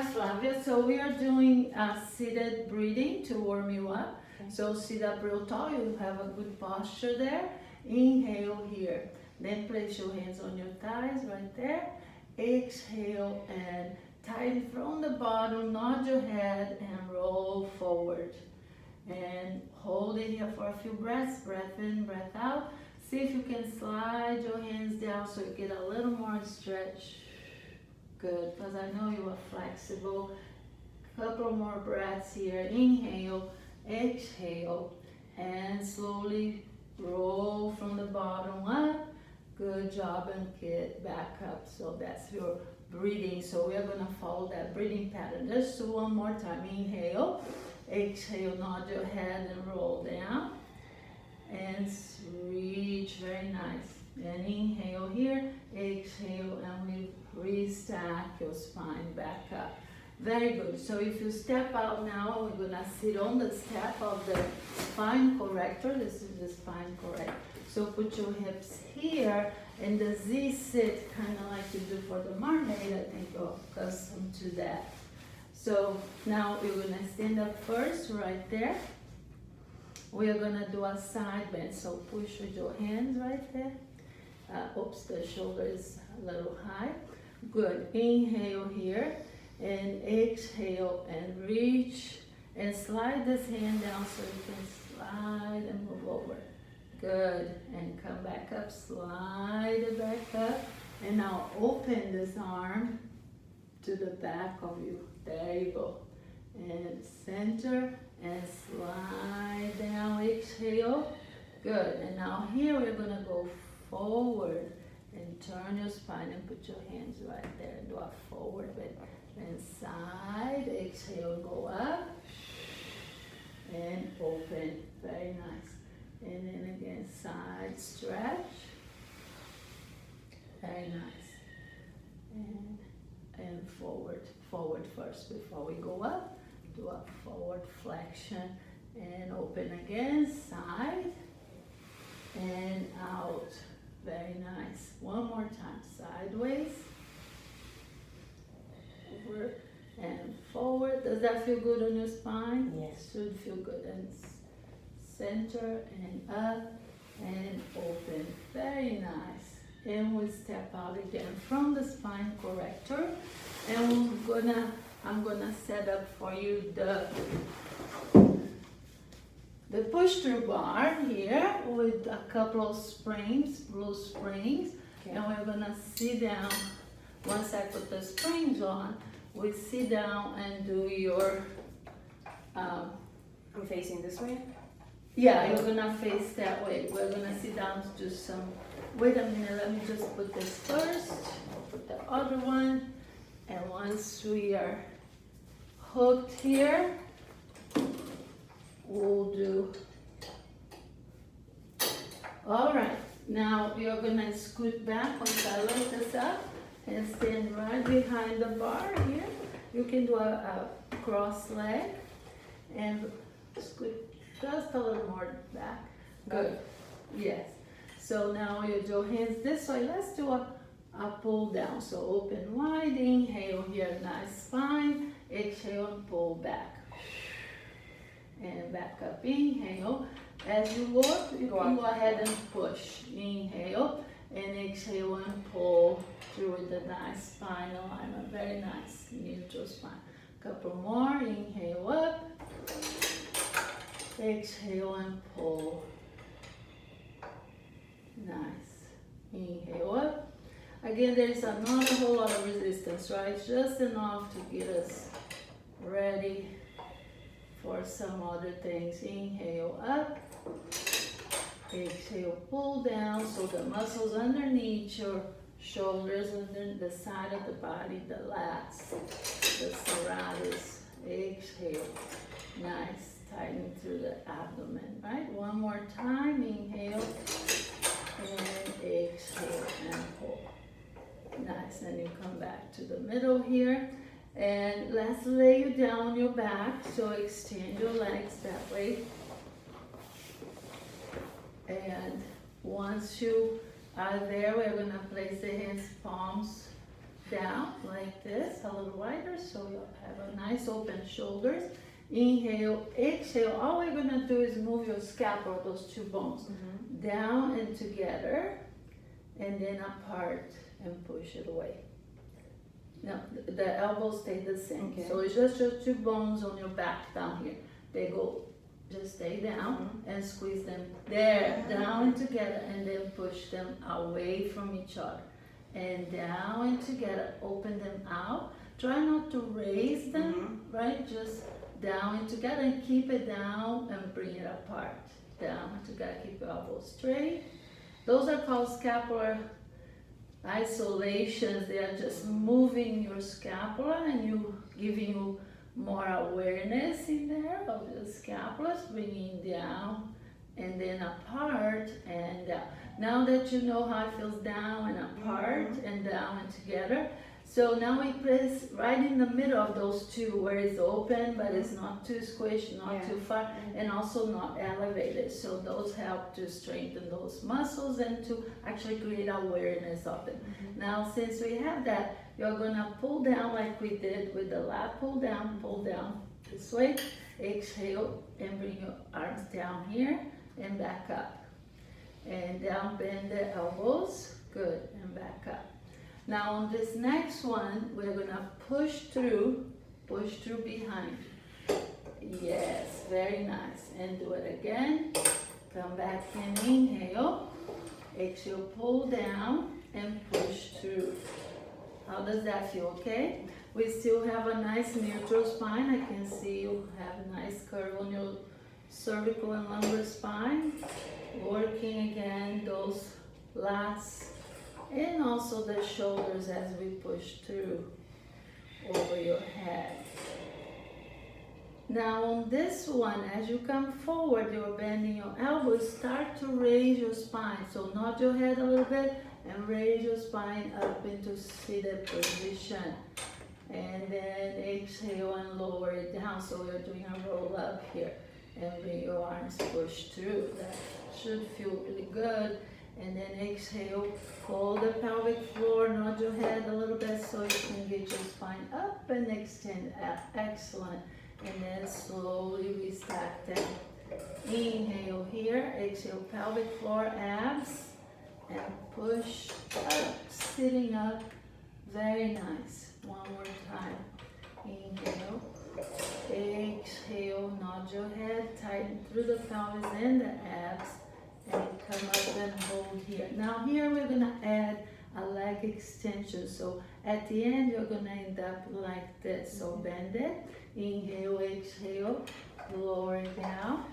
Hi Flavia, so we are doing seated breathing to warm you up. Okay. So sit up real tall, you have a good posture there. Inhale here, then place your hands on your thighs right there. Exhale and tighten from the bottom, nod your head and roll forward. And hold it here for a few breaths, breath in, breath out. See if you can slide your hands down so you get a little more stretch. Good, because I know you are flexible. Couple more breaths here. Inhale, exhale, and slowly roll from the bottom up. Good job, and get back up. So that's your breathing. So we are gonna follow that breathing pattern. Just do one more time. Inhale, exhale, nod your head and roll down. And reach, very nice. And inhale here, exhale, and we restack your spine back up. Very good. So if you step out now, we're gonna sit on the step of the spine corrector. This is the spine corrector. So put your hips here and the Z sit, kind of like you do for the Mermaid. I think you're accustomed to that. So now we're gonna stand up first, right there. We are gonna do a side bend. So push with your hands right there. Oops, the shoulder is a little high. Good. Inhale here and exhale and reach and slide this hand down so you can slide and move over. Good. And come back up, slide it back up. And now open this arm to the back of you. There you go. And center and slide down, exhale. Good. And now here we're gonna go forward and turn your spine and put your hands right there and do a forward bend. And side, exhale, go up and open. Very nice. And then again, side stretch. Very nice. And forward. Forward first before we go up. Do a forward flexion and open again, side and out. Very nice. One more time, sideways, over and forward. Does that feel good on your spine? Yes. Should feel good. And center and up and open. Very nice. And we step out again from the spine corrector. And I'm gonna set up for you the push-through bar here with a couple of springs, blue springs. Okay. And we're gonna sit down. Once I put the springs on, we sit down and do your... I'm facing this way? Yeah, you're gonna face that way. We're gonna sit down to do some... Wait a minute, let me just put this first. I'll put the other one. And once we are hooked here, we'll do... All right, now you're gonna scoot back once I lift this up and stand right behind the bar here. You can do a cross leg and scoot just a little more back. Good, yes. So now you do hands this way. Let's do a pull down. So open wide, inhale here, nice spine. Exhale and pull back. And back up, inhale. As you work, you can go ahead and push. Inhale and exhale and pull through with the nice spine alignment. Very nice, neutral spine. Couple more, inhale up. Exhale and pull. Nice. Inhale up. Again, there's not a whole lot of resistance, right? Just enough to get us ready for some other things. Inhale up. Exhale, pull down. So the muscles underneath your shoulders, under the side of the body, the lats, the serratus. Exhale. Nice. Tighten through the abdomen, right? One more time. Inhale. And exhale and pull. Nice, and you come back to the middle here. And let's lay you down on your back. So extend your legs that way. And once you are there, we're gonna place the hands palms down like this, a little wider, so you'll have a nice open shoulders. Inhale, exhale. All we're gonna do is move your scapula, those two bones, down and together, and then apart and push it away. Now, the elbows stay the same. Okay. So it's just your two bones on your back down here. They go, just stay down and squeeze them there, down and together, and then push them away from each other. And down and together, open them out. Try not to raise them, right? Just down and together, and keep it down and bring it apart. Down and together, keep your elbows straight. Those are called scapular isolations. They are just moving your scapula and giving you more awareness in there of the scapulas, bringing down and then apart and down. Now that you know how it feels down and apart and down and together, so now we press right in the middle of those two where it's open but it's not too squished, not too far, and also not elevated. So those help to strengthen those muscles and to actually create awareness of them. Now since we have that, you're gonna pull down like we did with the lat pull down this way. Exhale and bring your arms down here and back up. And down, bend the elbows, good, and back up. Now on this next one, we're gonna push through behind. Yes, very nice. And do it again. Come back and inhale. Exhale, pull down and push through. How does that feel, okay? We still have a nice neutral spine. I can see you have a nice curve on your cervical and lumbar spine. Working again those lats and also the shoulders as we push through over your head. Now on this one, as you come forward, you're bending your elbows, start to raise your spine. So nod your head a little bit and raise your spine up into seated position. And then exhale and lower it down. So we're doing a roll up here. And bring your arms push through. That should feel really good. And then exhale, hold the pelvic floor, nod your head a little bit so you can get your spine up and extend up. Excellent. And then slowly restack them. Inhale here, exhale, pelvic floor, abs, and push up, sitting up. Very nice. One more time. Inhale. Exhale, nod your head, tighten through the pelvis and the abs, and come up and hold here. Now here we're gonna add a leg extension. So at the end you're gonna end up like this. So bend it, inhale, exhale, lower it down,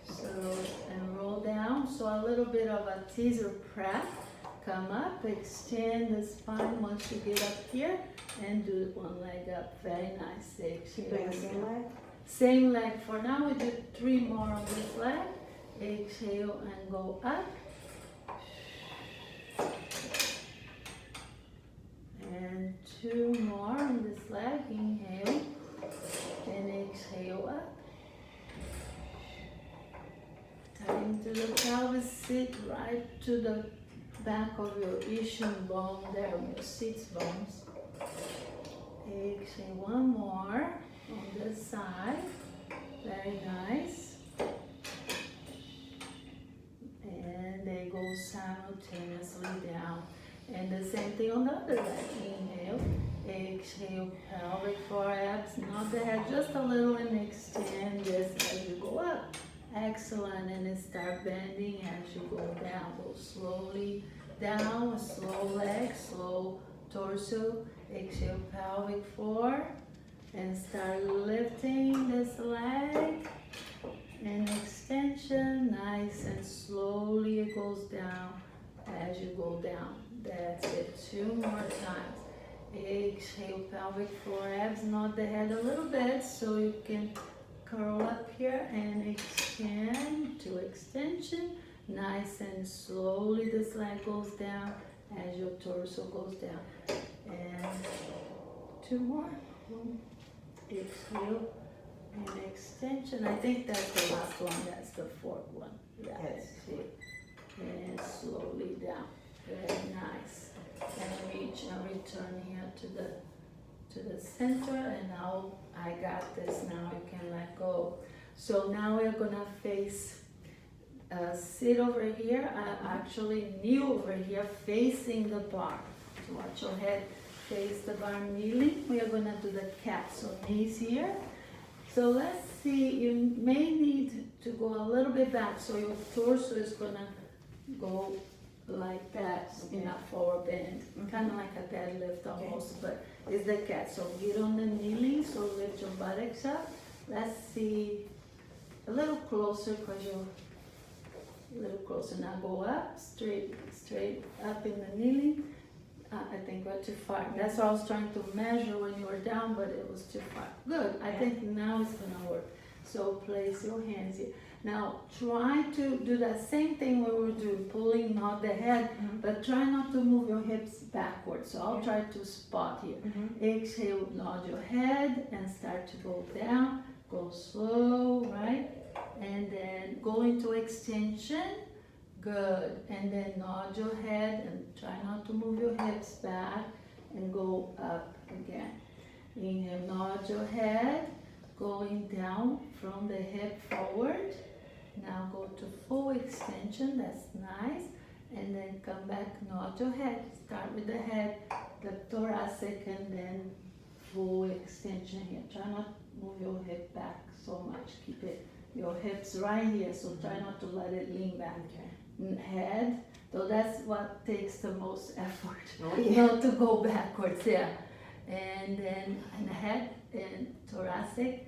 so and roll down. So a little bit of a teaser prep. Come up, extend the spine once you get up here, and do one leg up. Very nice. Exhale. Same leg? Same leg for now. We do 3 more on this leg. Exhale and go up. And 2 more on this leg. Inhale and exhale up. Tighten to the pelvis, sit right to the back of your ischium bone there, on your sits bones. Exhale, 1 more on this side. Very nice. And they go simultaneously down. And the same thing on the other leg. Inhale, exhale, pelvic floor, abs, nod the head just a little and extend this as you go up. Excellent, and then start bending as you go down. Go slowly down, slow leg, slow torso. Exhale, pelvic floor, and start lifting this leg. And extension, nice and slowly it goes down as you go down. That's it, 2 more times. Exhale, pelvic floor, abs, nod the head a little bit so you can curl up here and extend to extension. Nice and slowly this leg goes down as your torso goes down. And 2 more. Exhale and extension. I think that's the last one. That's the 4th one. Yeah, yes. exhale and slowly down. Very nice. and reach and return here to the center, and now I got this. Now you can let go. So now we're gonna face, sit over here, actually kneel over here facing the bar. So watch your head face the bar kneeling. We are gonna do the cat, so knees here. So let's see, you may need to go a little bit back, so your torso is gonna go like that, in a forward bend, kind of like a deadlift almost, but it's the cat. So get on the kneeling, so lift your buttocks up. Let's see, a little closer, because you're a little closer. Now go up, straight up in the kneeling. I think we're too far. That's what I was trying to measure when you were down, but it was too far. Good, I think now it's gonna work. So place your hands here. Now try to do that same thing we were doing, pulling not the head, but try not to move your hips backwards. So I'll try to spot here. Exhale, nod your head and start to go down. Go slow, right? And then go into extension. Good. And then nod your head and try not to move your hips back and go up again. Inhale, nod your head, going down from the hip forward. Now go to full extension, that's nice. And then come back, nod your head. Start with the head, the thoracic, and then full extension here. Try not to move your hip back so much. Keep it, your hips right here, so try not to let it lean back. Head, so that's what takes the most effort, not to go backwards, and then and head and thoracic,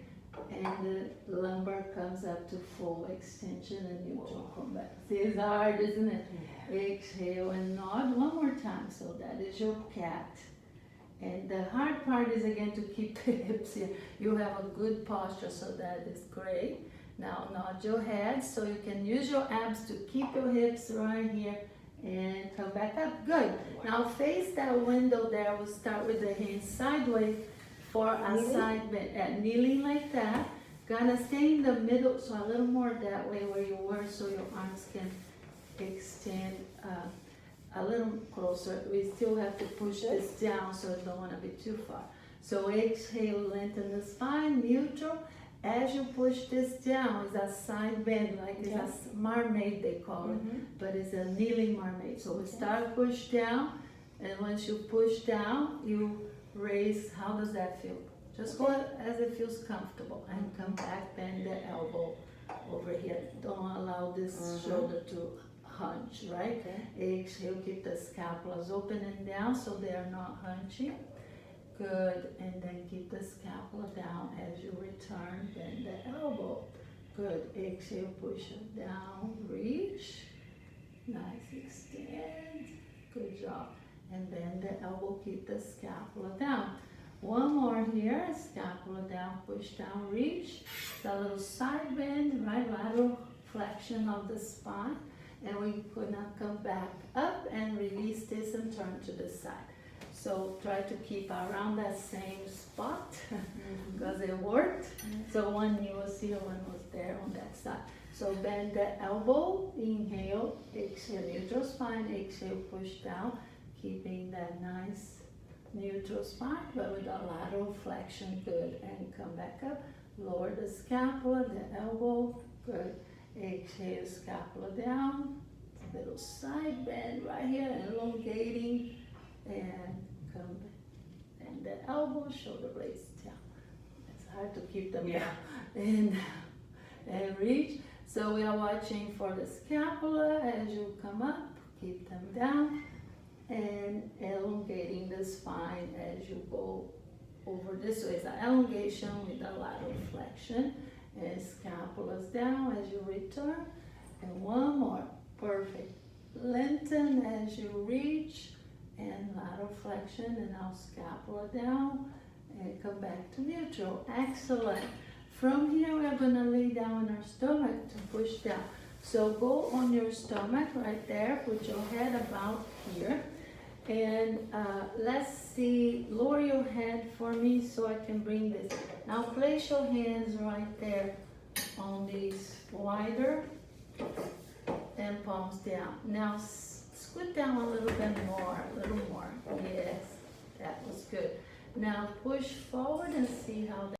and the lumbar comes up to full extension, and you don't come back. See, it's hard, isn't it? Exhale and nod one more time. So that is your cat. And the hard part is again to keep the hips here. You have a good posture, so that is great. Now nod your head, so you can use your abs to keep your hips right here and come back up. Good. Now face that window there. We'll start with the hands sideways for a side bend. Kneeling like that. Gonna stay in the middle, so a little more that way where you were, so your arms can extend a little closer. We still have to push this down, so you don't want to be too far. So exhale, lengthen the spine, neutral. As you push this down, it's a side bend, like it's a mermaid they call it, but it's a kneeling mermaid. So we start push down, and once you push down, you raise. How does that feel? Just go as it feels comfortable, and come back, bend the elbow over here. Don't allow this shoulder to hunch, right? Exhale, keep the scapulas open and down so they are not hunching. Good, and then keep the scapula down as you return, bend the elbow. Good, exhale, push it down, reach. Nice, extend. Good job. And bend the elbow, keep the scapula down. One more here, scapula down, push down, reach. It's a little side bend, right? Lateral flexion of the spine. And we're gonna come back up and release this and turn to the side. So try to keep around that same spot because it worked. So one knee was here, one was there on that side. So bend the elbow, inhale, exhale, neutral spine, exhale, push down, keeping that nice neutral spine, but with a lateral flexion. Good, and come back up, lower the scapula, the elbow, good. Exhale, scapula down, little side bend right here, elongating, and come and the elbow, shoulder blades down. It's hard to keep them down. And reach. So we are watching for the scapula as you come up, keep them down, and elongating the spine as you go over this way. It's an elongation with a lateral flexion, and scapulas down as you return. And one more, perfect. Lengthen as you reach, and lateral flexion, and now scapula down, and come back to neutral. Excellent. From here, we are going to lay down on our stomach to push down. So go on your stomach right there, put your head about here, and let's see, lower your head for me so I can bring this. Now place your hands right there on these wider, and palms down. Now Scoot down a little bit more, a little more. Yes, that was good. Now push forward and see how